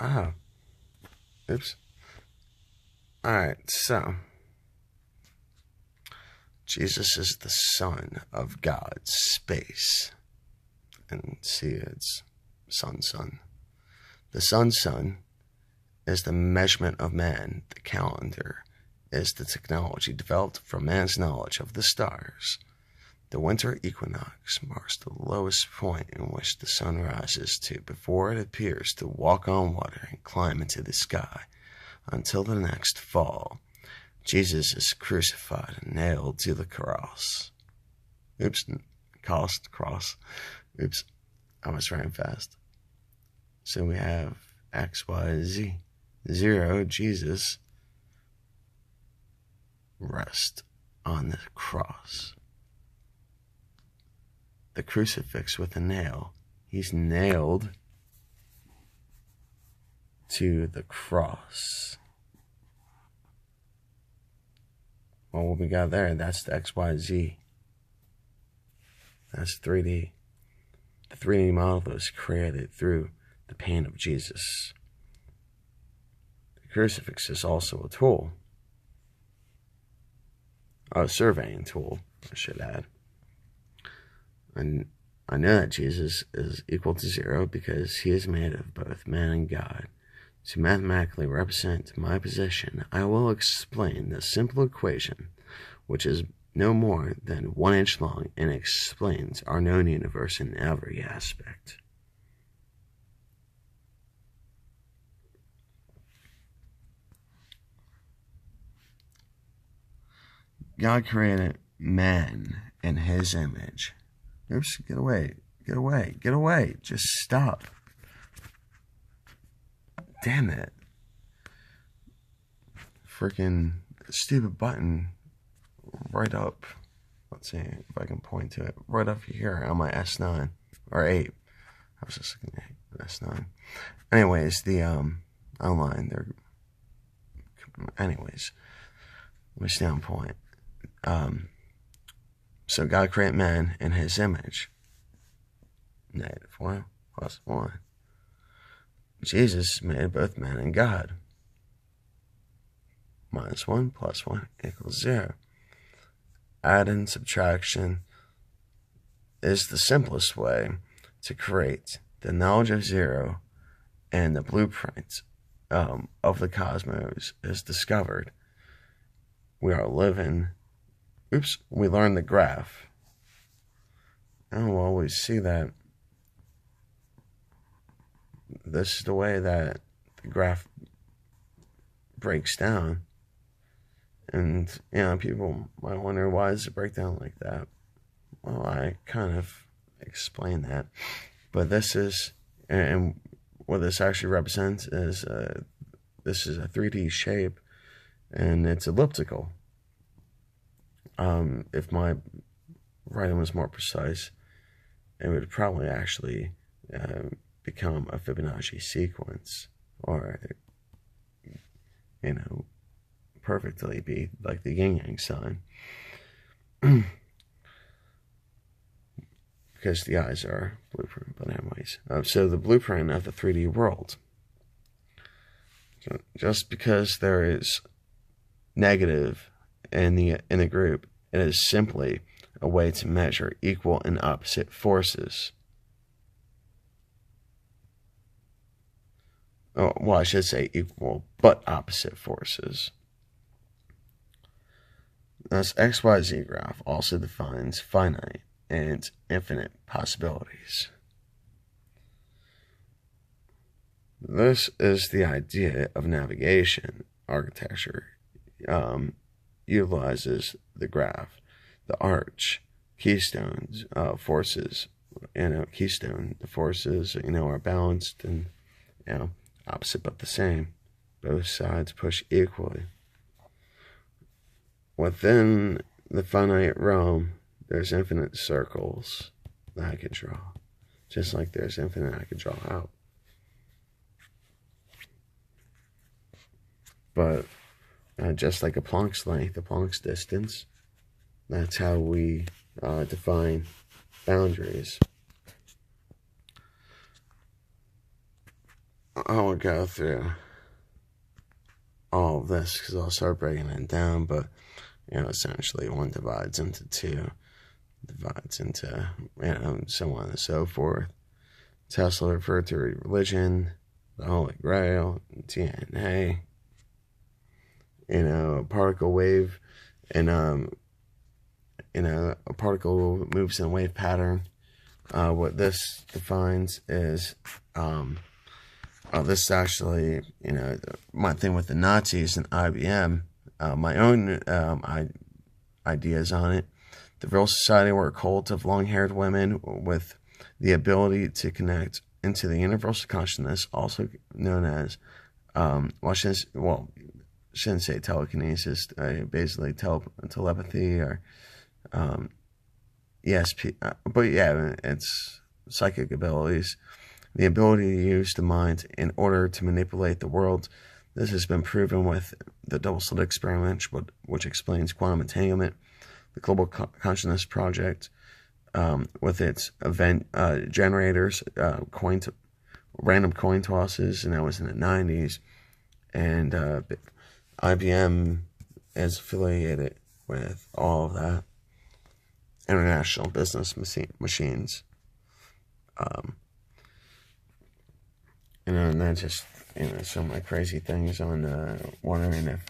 Oh, oops. Alright, so Jesus is the Son of God, space. And see, it's Son. The Son is the measurement of man. The calendar is the technology developed from man's knowledge of the stars. The winter equinox marks the lowest point in which the sun rises to before it appears to walk on water and climb into the sky until the next fall. Jesus is crucified and nailed to the cross. Oops, cross. Oops, I was writing fast. So we have X, Y, Z. 0, Jesus, rest on the cross. The crucifix with a nail. He's nailed to the cross. Well, what we got there, that's the XYZ. That's 3D. The 3D model was created through the pain of Jesus. The crucifix is also a tool. A surveying tool, I should add. And I know that Jesus is equal to 0 because he is made of both man and God. To mathematically represent my position, I will explain the simple equation, which is no more than 1 inch long and explains our known universe in every aspect. God created man in his image. Oops, get away. Just stop. Damn it. Freaking stupid button right up. Let's see if I can point to it. Right up here on my S9. Or 8. I was just looking at S9. Anyways, the online, anyways, let me stay on point. So God created man in his image. -1 plus 1. Jesus made both man and God. -1 plus 1 equals 0. Adding subtraction is the simplest way to create the knowledge of 0, and the blueprint of the cosmos is discovered. We are living. Oops, we learn the graph. I don't always see that. This is the way that the graph breaks down. And, people might wonder, why does it break down like that? Well, I kind of explained that. But this is, and what this actually represents is, this is a 3D shape, and it's elliptical. If my writing was more precise, it would probably actually become a Fibonacci sequence, or perfectly be like the yin-yang sign, because the eyes are blueprint. But anyways, so the blueprint of the 3D world. So just because there is negative in the group, it is simply a way to measure equal and opposite forces. Oh, well, I should say equal but opposite forces. This XYZ graph also defines finite and infinite possibilities. This is the idea of navigation architecture. Utilizes the graph, the arch, keystones, forces. Keystone, the forces, are balanced and, opposite but the same. Both sides push equally. Within the finite realm, there's infinite circles that I can draw. Just like there's infinite I can draw out. But just like a Planck's length, a Planck's distance, that's how we define boundaries. I won't go through all of this because I'll start breaking it down, but essentially one divides into two, divides into so on and so forth. Tesla referred to religion, the Holy Grail, DNA, a particle wave, and a particle moves in a wave pattern. What this defines is, this is actually, my thing with the Nazis and IBM, my own ideas on it. The Vril Society were a cult of long-haired women with the ability to connect into the universal consciousness, also known as, shouldn't say telekinesis, basically telepathy or ESP, but yeah, it's psychic abilities. The ability to use the mind in order to manipulate the world. This has been proven with the double slit experiment, which explains quantum entanglement. The Global Consciousness Project, with its event generators, random coin tosses, and that was in the 90s. And IBM is affiliated with all of that. International business machines. And that just, some of my crazy things on wondering if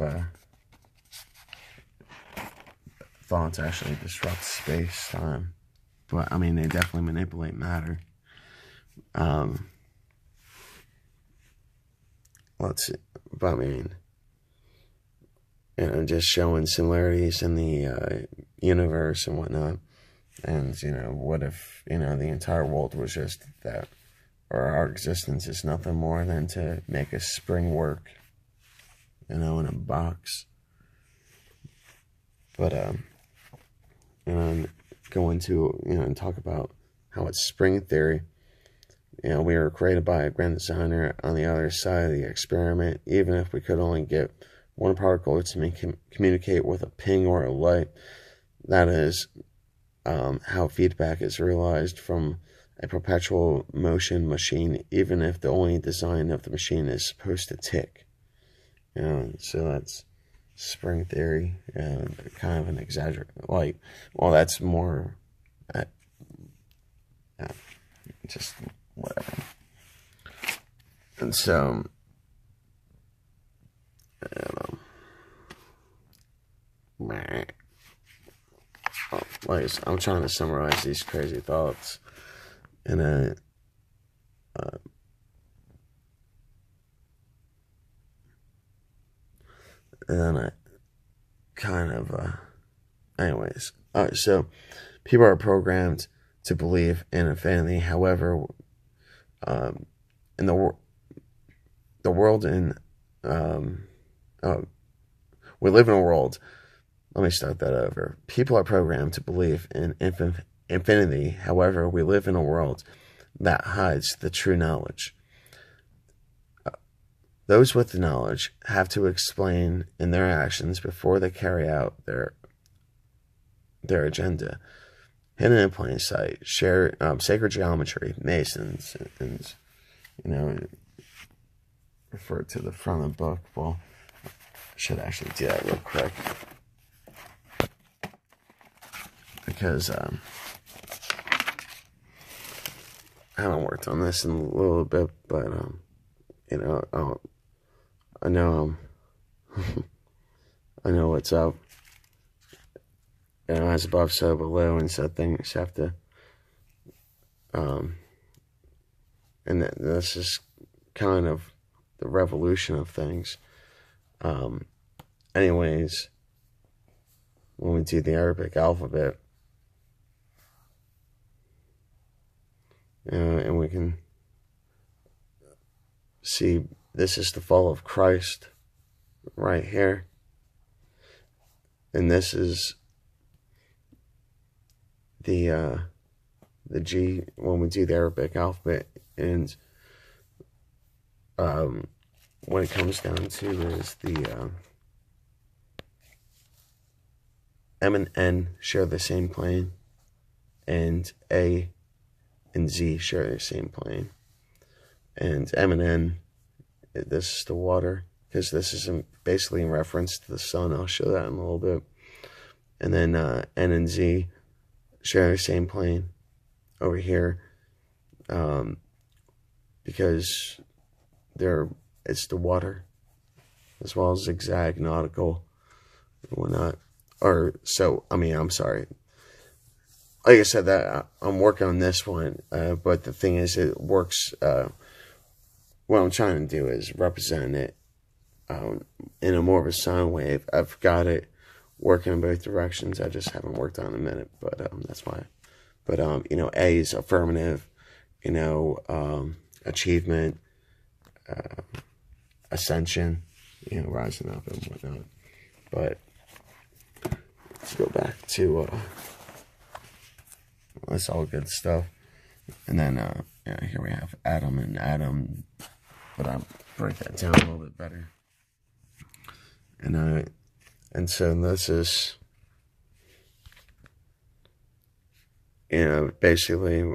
thoughts actually disrupt space-time. But, they definitely manipulate matter. Let's see. But, just showing similarities in the universe and whatnot. And, what if, the entire world was just that, or our existence is nothing more than to make a spring work, in a box. But, go into, and talk about how it's spring theory. We were created by a grand designer on the other side of the experiment. Even if we could only get one particle to communicate with a ping or a light, that is how feedback is realized from a perpetual motion machine, even if the only design of the machine is supposed to tick. So that's spring theory, kind of an exaggeration. That's more, just whatever. And so, I'm trying to summarize these crazy thoughts in a and then I kind of anyways. Alright, so people are programmed to believe in infinity. However, in the world we live in a world. Let me start that over. People are programmed to believe in infinity. However, we live in a world that hides the true knowledge. Those with the knowledge have to explain in their actions before they carry out their agenda. Hidden in plain sight, sacred geometry, Masons, and refer to the front of the book. Well, I should actually do that real quick. Because I haven't worked on this in a little bit, but I know I know what's up. As above, so below, and so things have to. And this is kind of the revolution of things. Anyways, when we do the Arabic alphabet. And we can see this is the fall of Christ right here. And this is the G when we do the Arabic alphabet. And what it comes down to is the M and N share the same plane, and A and Z share the same plane, and M and N this is the water, because this is basically in reference to the sun. I'll show that in a little bit. And then N and Z share the same plane over here, because it's the water, as well as zigzag, nautical, and whatnot. I'm sorry. Like I said, that I'm working on this one, but the thing is, it works. What I'm trying to do is represent it in a more of a sine wave. I've got it working in both directions. I just haven't worked on it in a minute, but that's why. But A is affirmative, achievement, ascension, rising up and whatnot. But let's go back to that's all good stuff. And then here we have Adam and Adam, but I'll break that down a little bit better. And so this is, basically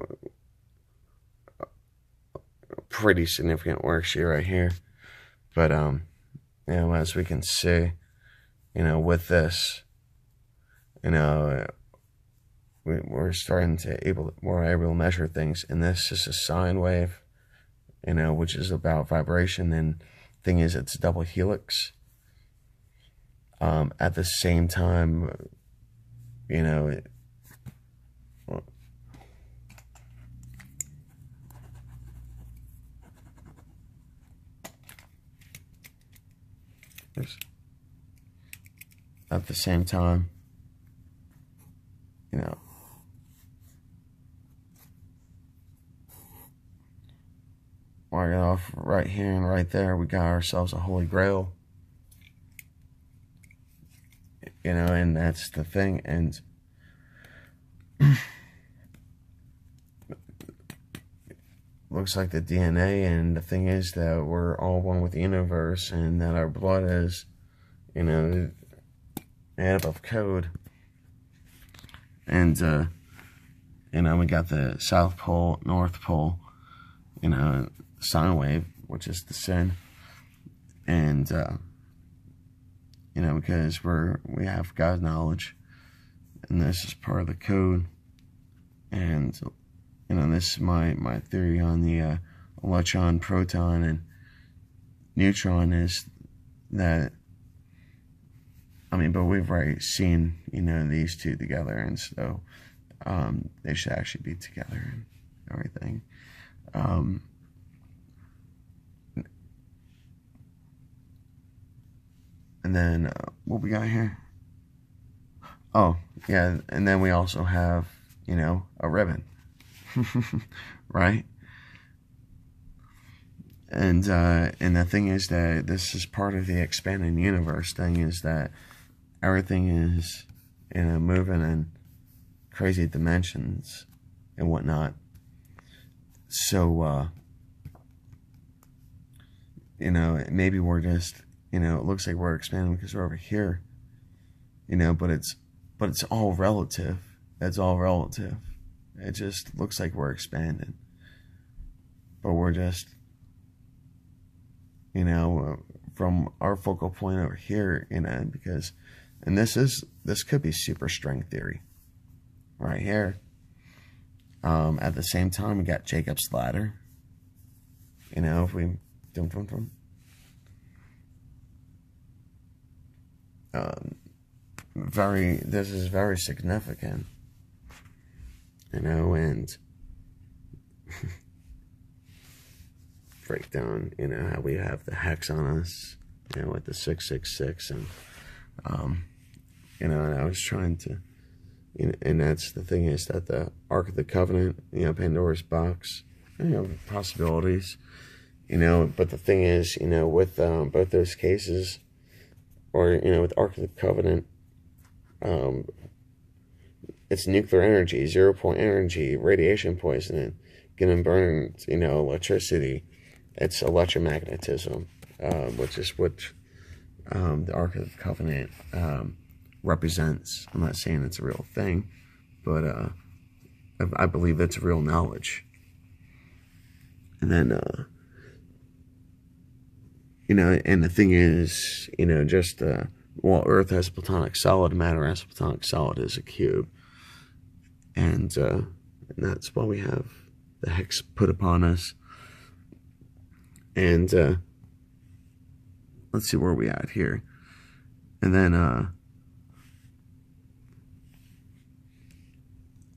pretty significant worksheet right here. But as we can see, with this, we're starting to we're able to measure things, and this is a sine wave, which is about vibration, and thing is, it's double helix. At the same time, at the same time, mark it off right here and right there. We got ourselves a holy grail, and that's the thing. And looks like the DNA, and the thing is that we're all one with the universe, and that our blood is, made up of code. And we got the South Pole, North Pole, sine wave, which is the sin. And because we have God knowledge, and this is part of the code. And this is my theory on the electron, proton, and neutron is that, but we've already seen, these two together, and so they should actually be together and everything. And then what we got here? Oh, yeah, and then we also have, a ribbon. Right? And the thing is that this is part of the expanding universe thing, is that everything is, moving in crazy dimensions and whatnot. So, maybe we're just, it looks like we're expanding because we're over here, but it's all relative. It's all relative. It just looks like we're expanding, but we're just, from our focal point over here, because, and this could be super string theory right here. At the same time, we got Jacob's ladder. If we this is very significant, and break down, how we have the hex on us, with the 666, and and I was trying to, and that's the thing, is that the Ark of the Covenant, Pandora's box, possibilities, but the thing is, with both those cases, or with Ark of the Covenant, it's nuclear energy, 0 point energy, radiation poisoning, getting burned, electricity. It's electromagnetism, which is what the Ark of the Covenant represents. I'm not saying it's a real thing, but I believe it's real knowledge. And then And the thing is, just, Earth has a platonic solid, matter has a platonic solid is a cube. And that's why we have the hex put upon us. And, let's see where we at here. And then,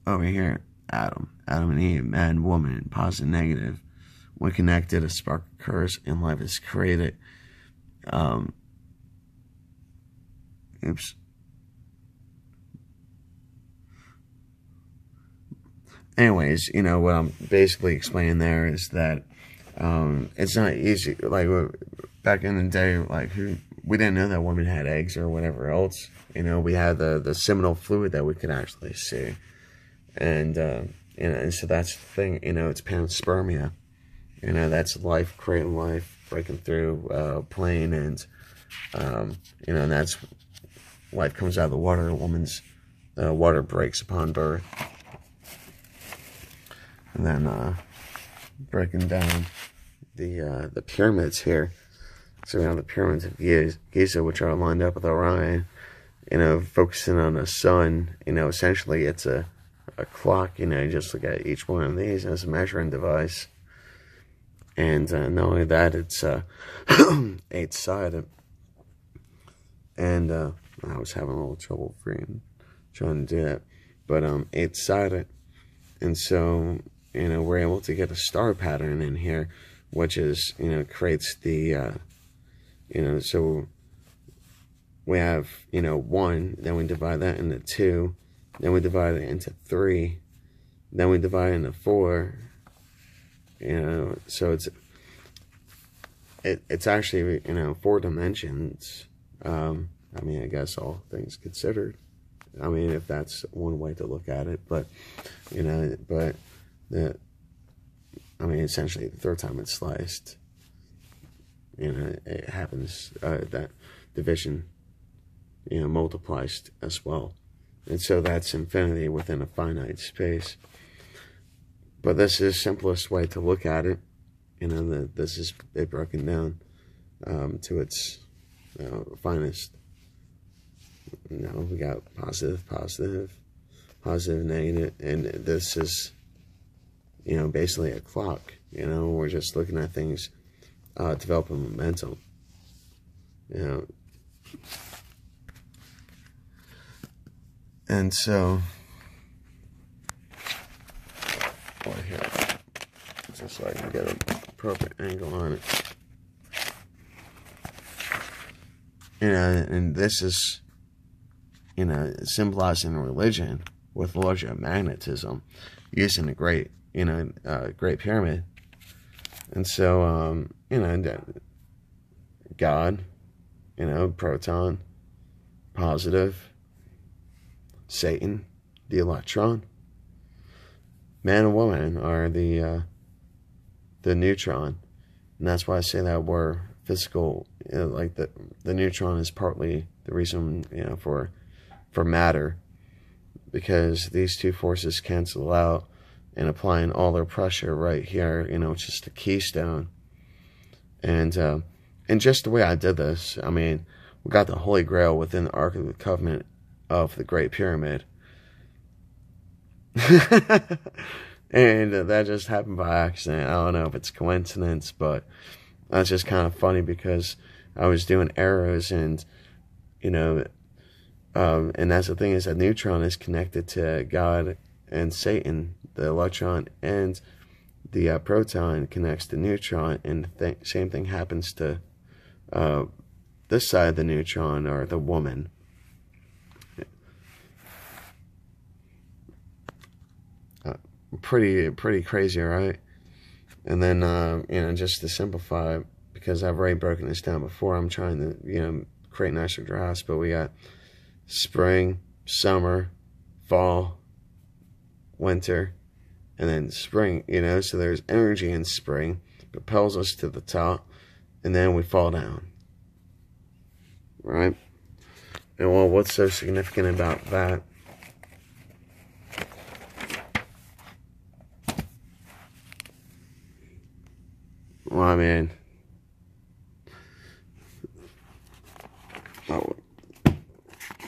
over here, Adam and Eve, man, woman, positive, negative. When connected, a spark occurs and life is created. Oops. Anyways, what I'm basically explaining there is that it's not easy. Like, back in the day, like, we didn't know that women had eggs or whatever else. We had the seminal fluid that we could actually see. And so that's the thing, it's panspermia. That's life, creating life, breaking through, plane, and that's life comes out of the water. A woman's water breaks upon birth. And then breaking down the pyramids here. So we have the pyramids of Giza, which are lined up with Orion. Focusing on the sun. Essentially it's a clock. You just look at each one of these as a measuring device. And not only that, it's 8-sided. And I was having a little trouble trying to do that. But 8-sided. And so, we're able to get a star pattern in here, which is, creates the, so we have, 1, then we divide that into 2, then we divide it into 3, then we divide it into 4, so it's actually, 4 dimensions. I guess all things considered. If that's one way to look at it, but, essentially the third time it's sliced, it happens, that division, multiplies as well. And so that's infinity within a finite space. But this is the simplest way to look at it. This is it broken down to its finest. We got positive, negative, and this is, basically a clock. We're just looking at things developing momentum. And so, over here, just so I can get an appropriate angle on it. And this is, symbolizing religion with the logic of magnetism, using the Great Pyramid. And so, God, proton, positive, Satan, the electron, man and woman are the neutron. And that's why I say that we're physical, like the neutron is partly the reason, for matter, because these two forces cancel out, and applying all their pressure right here, it's just a keystone. And just the way I did this, we got the Holy Grail within the Ark of the Covenant of the Great Pyramid. And that just happened by accident. I don't know if it's coincidence, but that's just kind of funny because I was doing arrows, and and that's the thing, is that neutron is connected to God and Satan. The electron and the proton connects to neutron, and the same thing happens to this side of the neutron, or the woman. Pretty crazy, right? And then just to simplify, because I've already broken this down before, I'm trying to create nicer drafts. But we got spring, summer, fall, winter, and then spring. So there's energy in spring, propels us to the top, and then we fall down, right? And well, what's so significant about that? Well,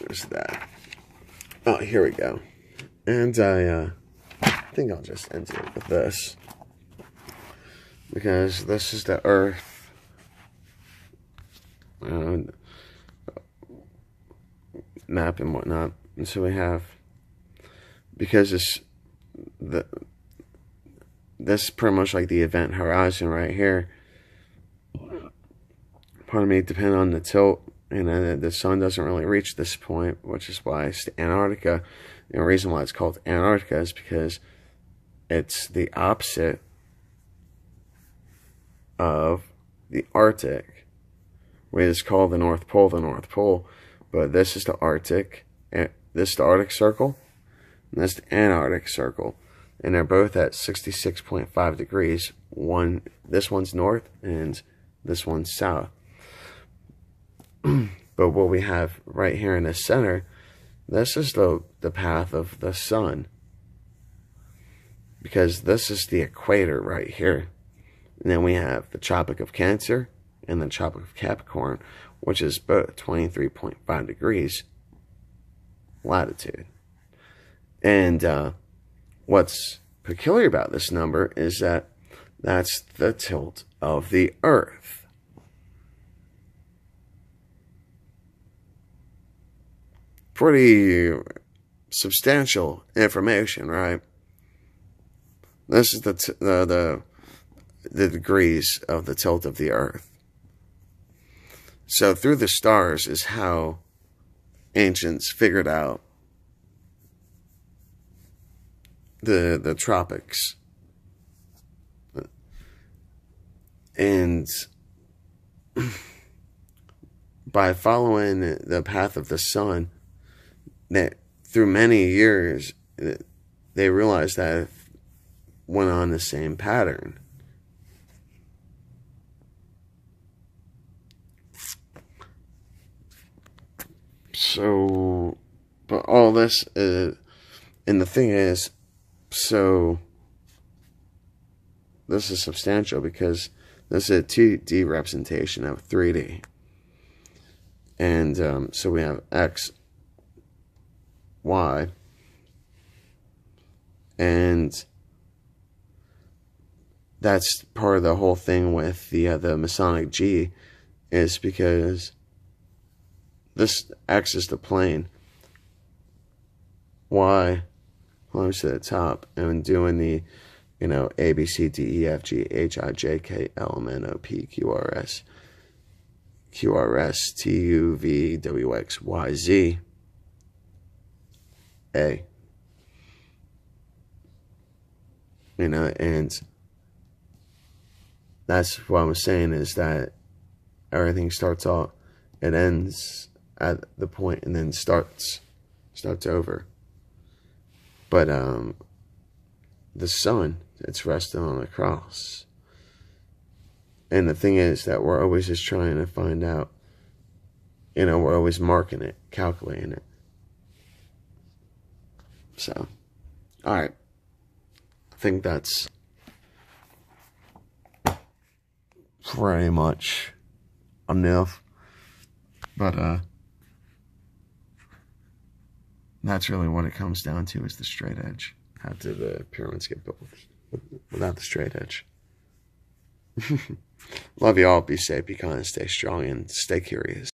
is that? Oh, here we go. And I think I'll just end it with this, because this is the Earth. Map and whatnot. And so we have, because this is pretty much like the event horizon right here. Pardon me, depending on the tilt, and the sun doesn't really reach this point, which is why it's Antarctica. And the reason why it's called Antarctica is because it's the opposite of the Arctic. We just call the North Pole, but this is the Arctic, and this is the Arctic Circle, and this is the Antarctic Circle, and they're both at 66.5 degrees. This one's north, and this one's south. But what we have right here in the center, this is the path of the sun, because this is the equator right here. And then we have the Tropic of Cancer and the Tropic of Capricorn, which is both 23.5 degrees latitude. And what's peculiar about this number is that that's the tilt of the Earth. Pretty substantial information, right? This is the degrees of the tilt of the Earth. So through the stars is how ancients figured out the tropics. And by following the path of the sun, that through many years, they realized that it went on the same pattern. So, but all this is, and the thing is, so this is substantial because this is a 2D representation of 3D. And so we have X, Y, and that's part of the whole thing with the Masonic G, is because this X is the plane, Y climbs to the top, and doing the, A, B, C, D, E, F, G, H, I, J, K, L, M, N, O, P, Q, R, S, T, U, V, W, X, Y, Z, A. And that's what I'm saying, is that everything starts off, it ends at the point and then starts over. But the sun, it's resting on the cross. And the thing is that we're always just trying to find out, we're always marking it, calculating it. So, alright. I think that's pretty much enough. But that's really what it comes down to, is the straight edge. How did the pyramids get built without the straight edge? Love you all. Be safe, be kind, stay strong, and stay curious.